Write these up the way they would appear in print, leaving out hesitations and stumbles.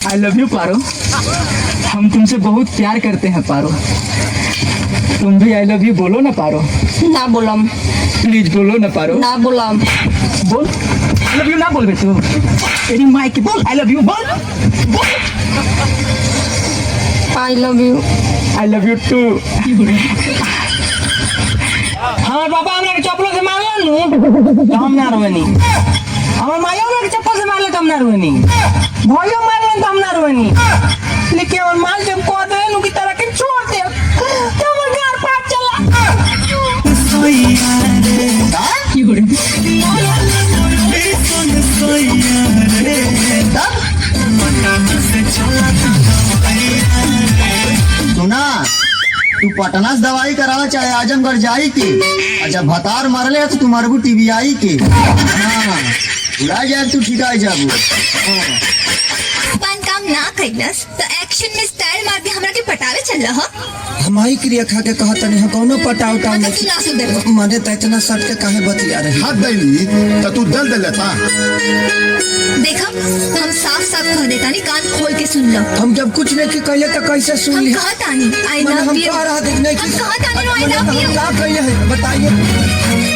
I love you पारो। हम तुमसे बहुत प्यार करते हैं पारो। तुम भी आई लव यू बोलो ना पारो। ना बोलम। प्लीज बोलो ना पारो। ना बोलम। बोल आई लव यू ना बोल बे तू। तेरी माँ की बोल आई लव यू बोल। बोल I love you. I love you too. हाँ बाबा हमरा चप्पलों से मारलो नु तो हम ना रोनी। हमार मायो हमरा चप्पल से मारले तो हम ना रोनी। भाइयों मारले तो हम ना रोनी। लेकिन और माल जब को दे नु की तरह के छोड़ दे तो हमर घर पाट चला। की हो सुना तू पटना से दवाई करावा चाहे आजमगढ़ जाई के जब भतार मरले तो तुम्हारे को टीवी आई के हाँ उड़ा जाए तू ठीक आ जाबू। अपन काम ना कैलस तो एक्शन में स्टाइल मार के हमरा के पटावे चल रहा। हमारी क्रिया खा के कहा तनी कौनो पटाव टाव मतलब तू ना सुधर। मने त इतना सट के काहे बतिया रही। हाथ दैली तो तू दल दे लेता। देखा हम साफ साफ कह देता नहीं, कान खोल के सुन लो। हम जब कुछ नहीं की कहले तो कैसे सुन हम ली। कहता नहीं आई मने लव हम यू। कह रहा देख नहीं हम की कहता नहीं आई मने लव हम यू। क्या कहले है बताइए।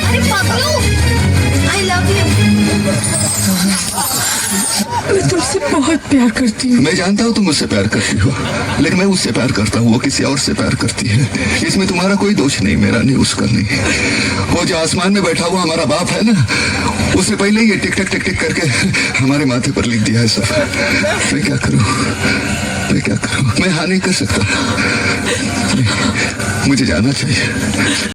अरे पागलो आई लव यू। मैं तुमसे बहुत प्यार करती हूँ। मैं जानता हूँ तुम मुझसे प्यार करती हो, लेकिन मैं उससे प्यार करता हूँ, वो किसी और से प्यार करती है। इसमें तुम्हारा कोई दोष नहीं, मेरा नहीं, उसका नहीं। वो जो आसमान में बैठा हुआ हमारा बाप है ना, उससे पहले ये टिक टक टिक टिक करके हमारे माथे पर लिख दिया है सब। मैं क्या करूँ, मैं क्या करूँ, मैं हाँ नहीं कर सकता। मुझे जाना चाहिए।